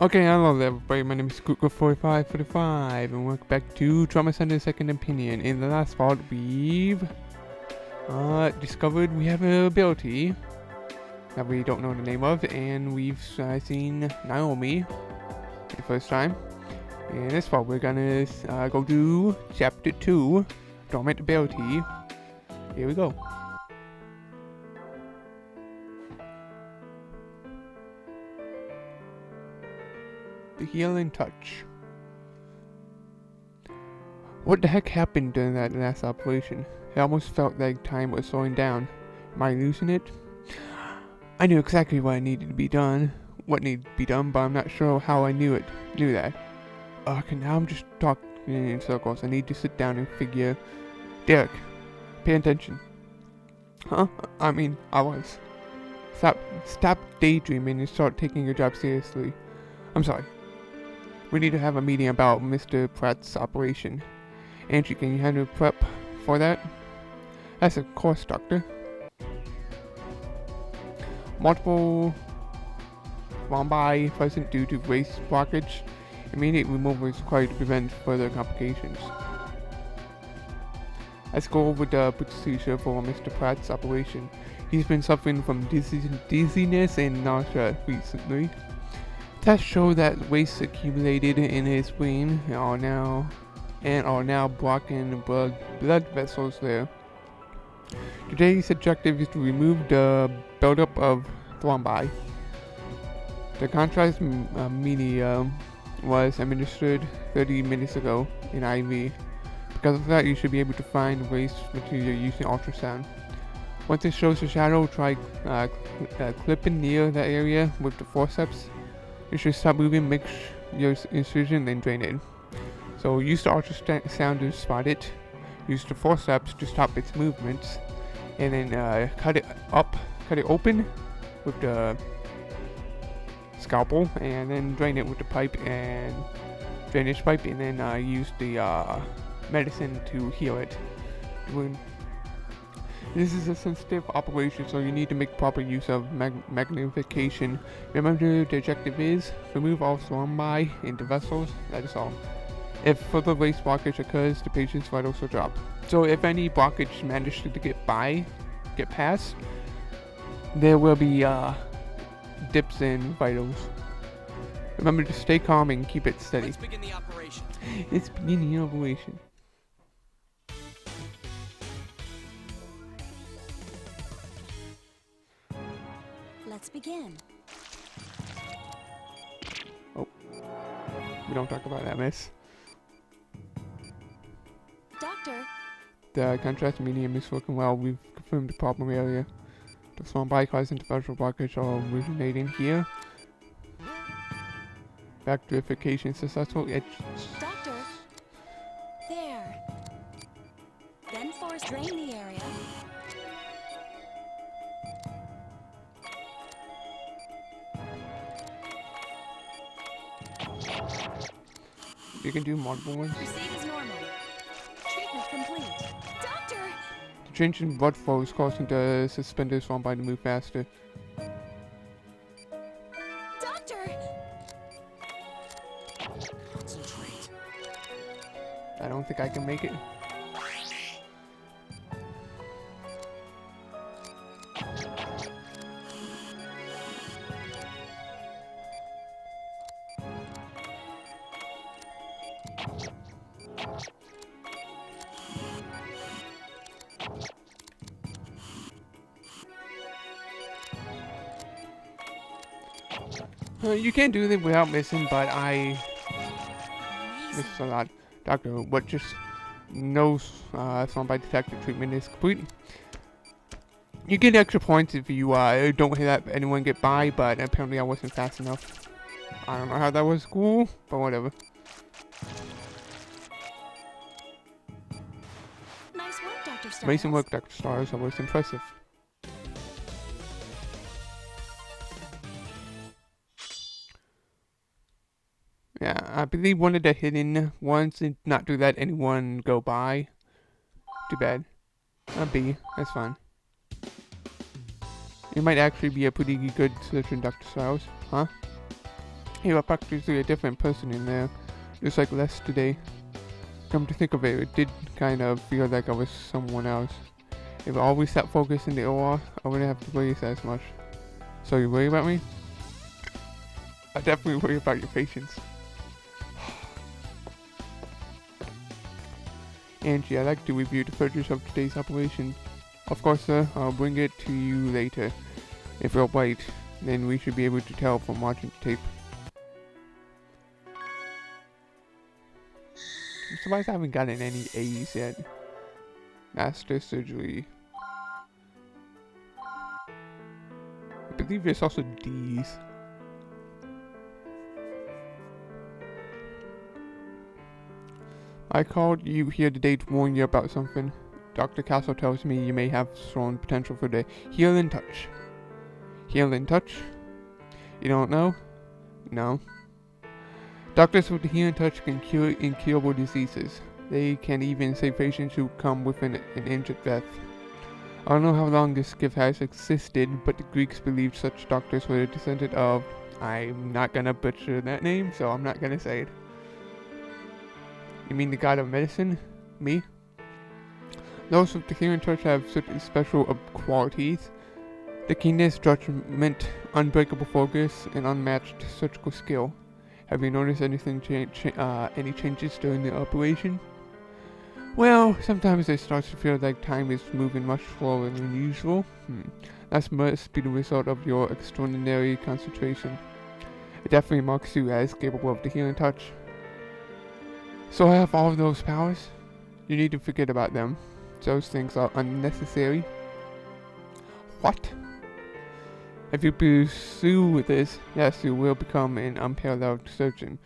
Okay, hello there everybody, my name is Google4545 and welcome back to Trauma Center Second Opinion. In the last part, we've discovered we have an ability that we don't know the name of, and we've seen Naomi for the first time. In this part, we're gonna go do Chapter 2, Dormant Ability. Here we go. The Healing Touch. What the heck happened during that last operation? It almost felt like time was slowing down. Am I losing it? I knew exactly what needed to be done, but I'm not sure how I knew that. Okay, now I'm just talking in circles. I need to sit down and figure. Derek, pay attention. Huh? I was. Stop daydreaming and start taking your job seriously. I'm sorry. We need to have a meeting about Mr. Pratt's operation. Angie, can you handle prep for that? Yes, of course, Doctor. Multiple thrombi present due to waste blockage. Immediate removal is required to prevent further complications. Let's go over the procedure for Mr. Pratt's operation. He's been suffering from dizziness and nausea recently. Tests show that waste accumulated in his brain are now blocking blood vessels there. Today's objective is to remove the buildup of thrombi. The contrast media was administered 30 minutes ago in IV. Because of that, you should be able to find waste material using ultrasound. Once it shows a shadow, try clipping near that area with the forceps. You should stop moving, make your incision, then drain it. So use the ultrasound to spot it. Use the forceps to stop its movements, and then cut it open with the scalpel, and then drain it with the drainage pipe, and then use the medicine to heal it. This is a sensitive operation, so you need to make proper use of magnification. Remember, the objective is remove all thrombi in the vessels. That is all. If further waste blockage occurs, the patient's vitals will drop. So if any blockage manages to get past, there will be dips in vitals. Remember to stay calm and keep it steady. Let's begin the operation. It's beginning the operation. Let's begin. Oh. We don't talk about that, miss. Doctor. The contrast medium is working well. We've confirmed the problem area. The thrombi causing the vessel blockage are originating here. Bacterification successful. Doctor. There. Then force drain the area. You can do multiple ones. Receive as normal. Treatment complete. Doctor! The change in blood flow is causing the suspended thrombi to move faster. Doctor! Concentrate. I don't think I can make it. You can do it without missing, but I miss a lot. Doctor, what just knows thrombi detected treatment is complete. You get extra points if you don't let anyone get by, but apparently I wasn't fast enough. I don't know how that was cool, but whatever. Nice work, Dr. Stiles. Amazing work, Dr. Stars. That was impressive. Yeah, I believe one of the hidden ones did not do that anyone go by. Too bad. B, that's fine. You might actually be a pretty good surgeon, Dr. Stiles, huh? You were practically a different person in there, just like Les today. Come to think of it, it did kind of feel like I was someone else. If I always sat focused in the OR, I wouldn't have to worry as much. So you worry about me? I definitely worry about your patients. Angie, I'd like to review the footage of today's operation. Of course, sir, I'll bring it to you later. If you're right, then we should be able to tell from watching the tape. I'm surprised I haven't gotten any A's yet. Master surgery. I believe there's also D's. I called you here today to warn you about something. Dr. Castle tells me you may have shown potential for the Healing Touch. Healing Touch? You don't know? No. Doctors with the Healing Touch can cure incurable diseases. They can even save patients who come within an inch of death. I don't know how long this gift has existed, but the Greeks believed such doctors were descended of... I'm not gonna butcher that name, so I'm not gonna say it. You mean the god of medicine? Me? Those with the Healing Touch have certain special qualities. The keenness, judgment, unbreakable focus, and unmatched surgical skill. Have you noticed anything any changes during the operation? Well, sometimes it starts to feel like time is moving much slower than usual. That must be the result of your extraordinary concentration. It definitely marks you as capable of the Healing Touch. So I have all of those powers? You need to forget about them. Those things are unnecessary. What? If you pursue this, yes, you will become an unparalleled surgeon.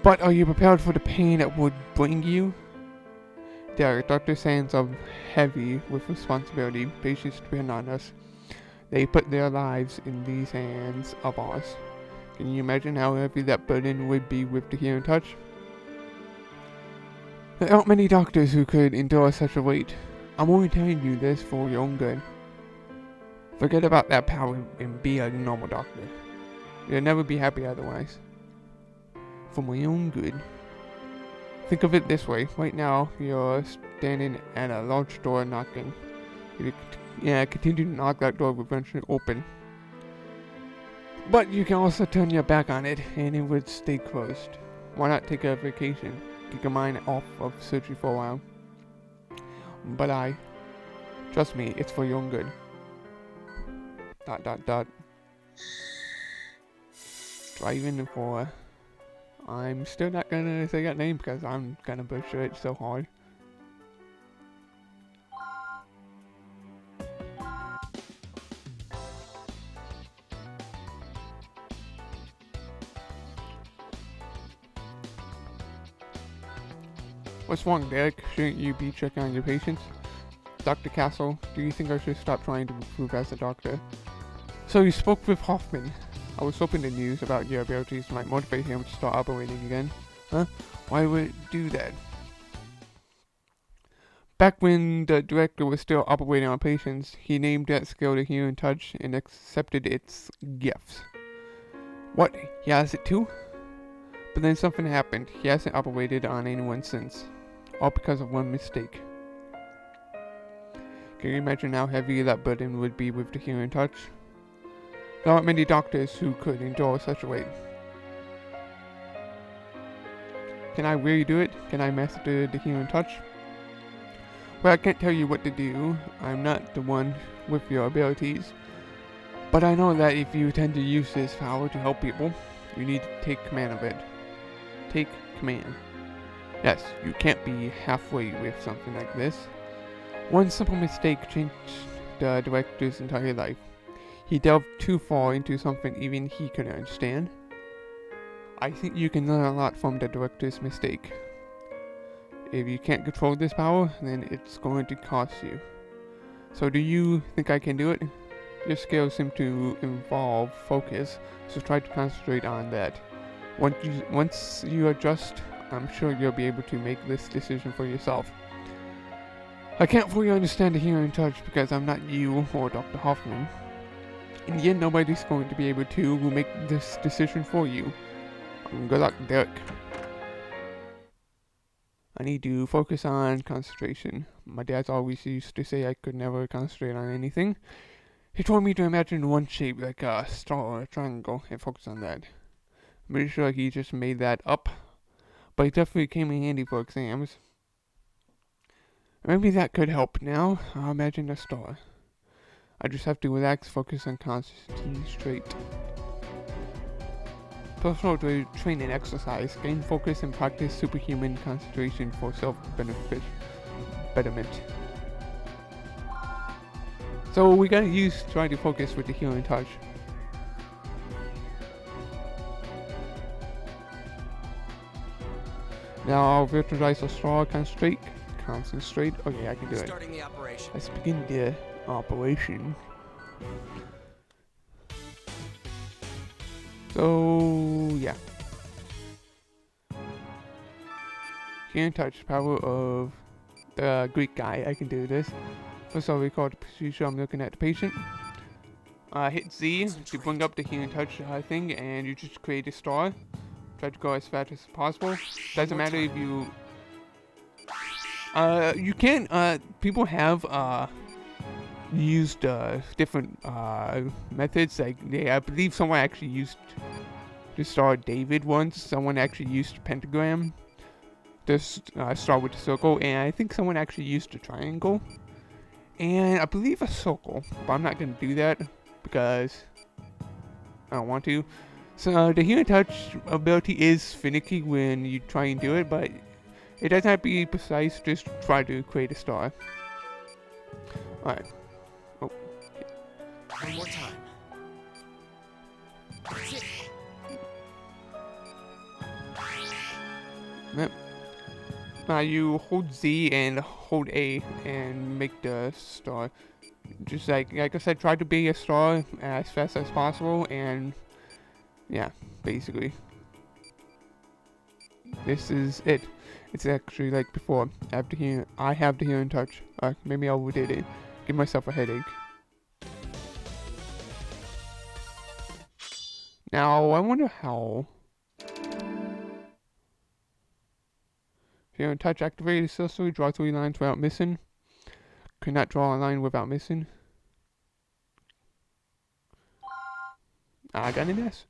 But are you prepared for the pain it would bring you? There, Doctor's hands are heavy with responsibility. Patients depend on us. They put their lives in these hands of ours. Can you imagine how heavy that burden would be with the Healing Touch? There aren't many doctors who could endure such a weight. I'm only telling you this for your own good. Forget about that power and be a normal doctor. You'll never be happy otherwise. For my own good. Think of it this way. Right now, you're standing at a large door knocking. If you continue to knock, that door will eventually open. But you can also turn your back on it and it would stay closed. Why not take a vacation? Take your mind off of surgery for a while. But trust me, it's for your own good. ... Driving for... I'm still not gonna say that name because I'm gonna butcher it so hard. What's wrong, Derek? Shouldn't you be checking on your patients? Dr. Castle, do you think I should stop trying to improve as a doctor? So you spoke with Hoffman. I was hoping the news about your abilities might motivate him to start operating again. Huh? Why would it do that? Back when the director was still operating on patients, he named that skill the Healing Touch and accepted its gifts. What? He has it too? But then something happened. He hasn't operated on anyone since. All because of one mistake. Can you imagine how heavy that burden would be with the Healing Touch? There aren't many doctors who could endure such a weight. Can I really do it? Can I master the Healing Touch? Well, I can't tell you what to do. I'm not the one with your abilities. But I know that if you tend to use this power to help people, you need to take command of it. Take command. Yes, you can't be halfway with something like this. One simple mistake changed the director's entire life. He delved too far into something even he couldn't understand. I think you can learn a lot from the director's mistake. If you can't control this power, then it's going to cost you. So do you think I can do it? Your skills seem to involve focus, so try to concentrate on that. Once you adjust, I'm sure you'll be able to make this decision for yourself. I can't fully understand the Healing Touch because I'm not you or Dr. Hoffman. In the end, nobody's going to be able to make this decision for you. Good luck, Derek. I need to focus on concentration. My dad's always used to say I could never concentrate on anything. He told me to imagine one shape like a star or a triangle and focus on that. I'm pretty sure he just made that up, but it definitely came in handy for exams. Maybe that could help now. I'll imagine a star. I just have to relax, focus, and concentrate. Personal training exercise. Gain focus and practice superhuman concentration for self-betterment. So we gotta try to focus with the healing touch. Now I'll virtualize a star, concentrate. Okay, I can do it. Starting the operation. Let's begin the operation. So yeah. Healing touch, power of the Greek guy. I can do this. First I'll record the procedure. I'm looking at the patient. Hit Z to bring up the healing touch thing, and you just create a star. Try to go as fast as possible. Doesn't matter if you. You can. People have used different methods. Like I believe someone actually used to start David once. Someone actually used pentagram to start with the circle, and I think someone actually used a triangle, and I believe a circle. But I'm not gonna do that because I don't want to. So the healing touch ability is finicky when you try and do it, but it doesn't have to be precise. Just try to create a star. All right. Oh. One more time. That's it. Yep. Now you hold Z and hold A and make the star. Just like I said, try to be a star as fast as possible, and yeah, basically. This is it. It's actually like before. I have the healing touch. Maybe I overdid it. Give myself a headache. Now I wonder how. Healing touch activated successfully. Draw 3 lines without missing. Could not draw a line without missing. I got an S.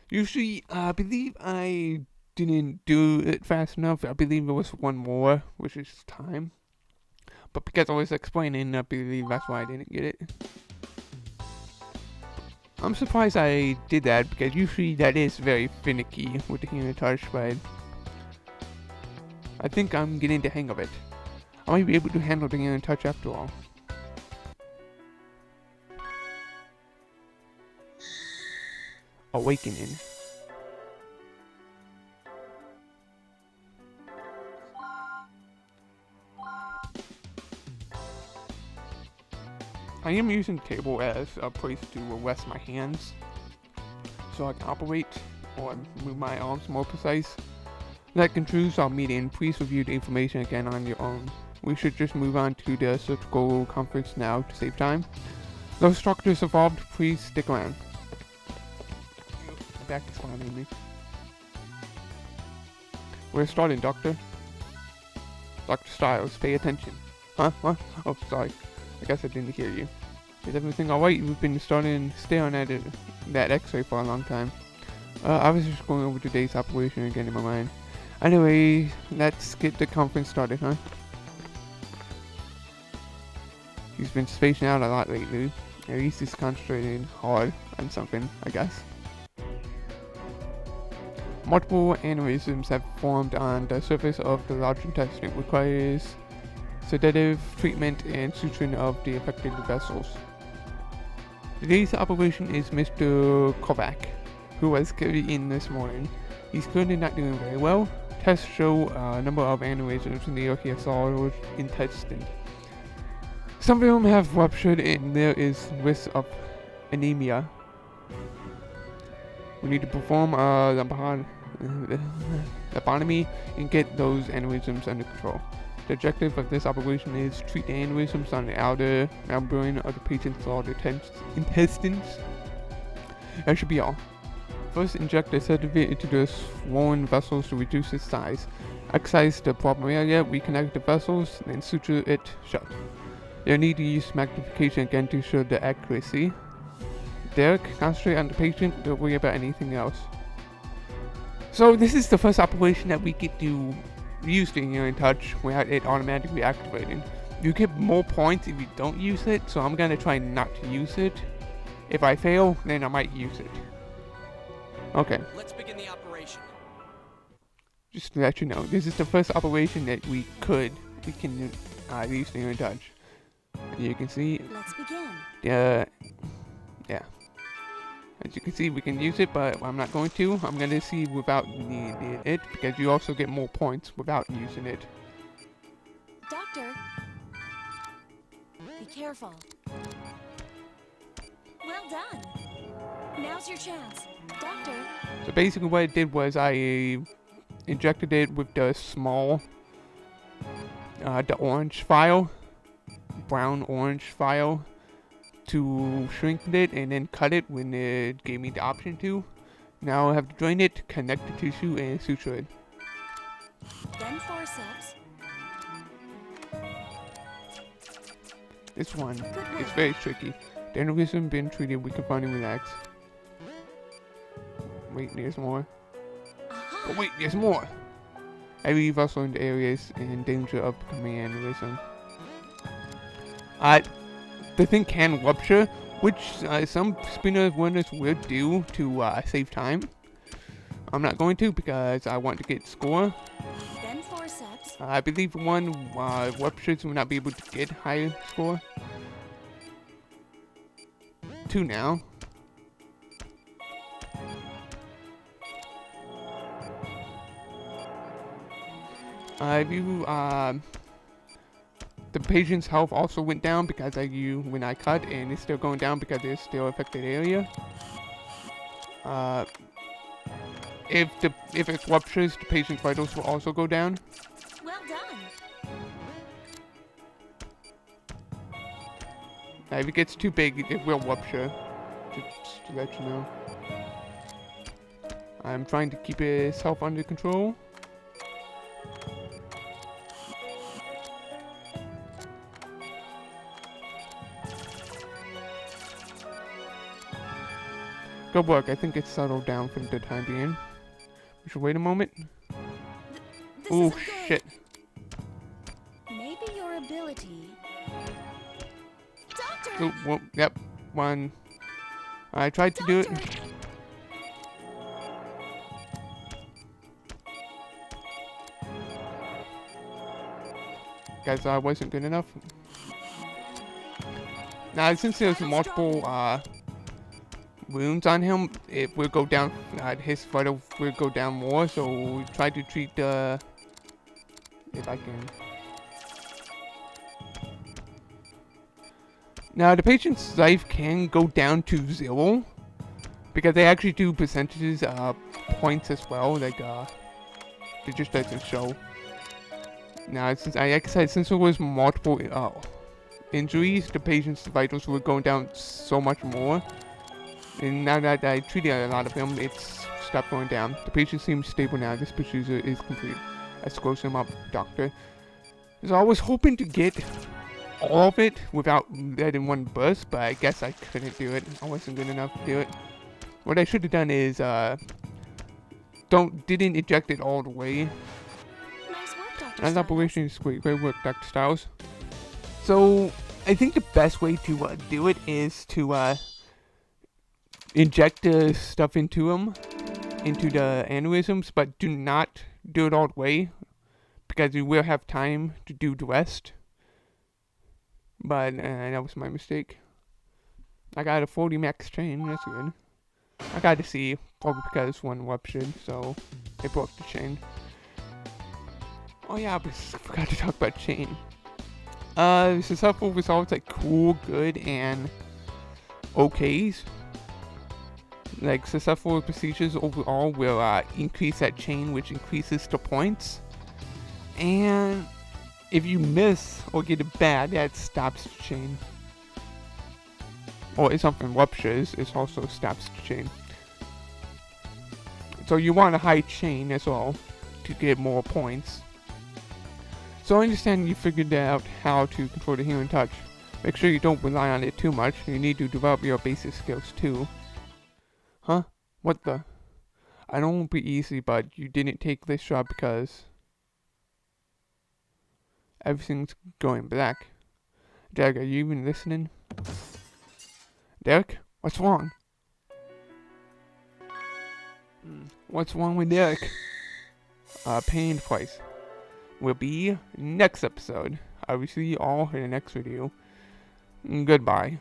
Usually, I believe I didn't do it fast enough. I believe there was one more, which is time. But because I was explaining, I believe that's why I didn't get it. I'm surprised I did that, because usually that is very finicky with the healing touch, but I think I'm getting the hang of it. I might be able to handle the healing touch after all. Awakening. I am using the table as a place to rest my hands, so I can operate or move my arms more precise. That concludes our meeting. Please review the information again on your own. We should just move on to the surgical conference now to save time. Those structures evolved, please stick around. Back is following me. We're starting, Doctor. Dr. Styles, pay attention. Huh? What? Oh, sorry. I guess I didn't hear you. Is everything alright? We've been staring at that x-ray for a long time. I was just going over today's operation again in my mind. Anyway, let's get the conference started, huh? He's been spacing out a lot lately. At least he's concentrating hard on something, I guess. Multiple aneurysms have formed on the surface of the large intestine. It requires sedative treatment and suturing of the affected vessels. Today's operation is Mr. Kovac, who was carried in this morning. He's currently not doing very well. Tests show a number of aneurysms in the large intestine. Some of them have ruptured and there is risk of anemia. We need to perform a lobotomy and get those aneurysms under control. The objective of this operation is to treat the aneurysms on the outer membrane of the patient's large intestines. That should be all. First, inject a sedative into the swollen vessels to reduce its size. Excise the problem area, reconnect the vessels, then suture it shut. You'll need to use magnification again to ensure the accuracy. Derek, concentrate on the patient, don't worry about anything else. So this is the first operation that we get to use the Healing Touch without it automatically activating. You get more points if you don't use it, so I'm gonna try not to use it. If I fail, then I might use it. Okay. Let's begin the operation. Just to let you know, this is the first operation that we can use the Healing Touch. You can see, Let's begin. yeah. As you can see, we can use it, but I'm not going to. I'm going to see without needing it, because you also get more points without using it. Doctor, be careful. Well done. Now's your chance. Doctor, So basically what I did was I injected it with the small, the orange file, brown-orange file, to shrink it and then cut it when it gave me the option to. Now I have to drain it, connect the tissue, and suture it. then forceps. This one Good is work. very tricky. The aneurysm been treated, we can finally relax. Wait, there's more. Aha. But wait, there's more! Every vessel in the area is in danger of becoming an aneurysm. The thing can rupture, which some spinner runners will do to save time. I'm not going to because I want to get score. Then forceps. I believe one ruptures will not be able to get higher score. 2 now. The patient's health also went down because when I cut, and it's still going down because it's still affected area. If it ruptures, the patient's vitals will also go down. Well done. If it gets too big, it will rupture. Just to let you know. I'm trying to keep his health under control. Good work. I think it's settled down for the time being. We should wait a moment. This Oh isn't good. shit. Maybe your ability. Doctor! Oh, well, yep. One. I tried to do it. Doctor! Guys, I wasn't good enough. Now, since there's multiple wounds on him, it will go down. His vital will go down more. So we try to treat the. If I can. Now the patient's life can go down to 0 because they actually do percentages points as well. Like it just doesn't show. Now since like I said, since there was multiple injuries, the patient's vitals were going down so much more. And now that I treated a lot of them, it's stopped going down. The patient seems stable now. This procedure is complete. Let's close him up, doctor. So I was hoping to get all of it without letting one burst, but I guess I couldn't do it. I wasn't good enough to do it. What I should have done is didn't eject it all the way. Nice work, Dr. That Stiles. operation is great work, Dr. Stiles. So I think the best way to do it is to inject the stuff into the aneurysms, but do not do it all the way because you will have time to do the rest. But that was my mistake. I got a 40 max chain, that's good. I got to see, probably because one ruptured, so it broke the chain. Oh yeah, I forgot to talk about chain. Successful results like cool, good, and okays. Like successful procedures overall will increase that chain, which increases the points. And if you miss or get it bad, that stops the chain. or if something ruptures, it also stops the chain. So you want a high chain as well to get more points. So I understand you figured out how to control the healing touch. Make sure you don't rely on it too much. You need to develop your basic skills too. Huh? What the? I know it won't be easy, but you didn't take this job because everything's going black. Derek, are you even listening? Derek? What's wrong? What's wrong with Derek? Paying twice. Will be next episode. I will see you all in the next video. Goodbye.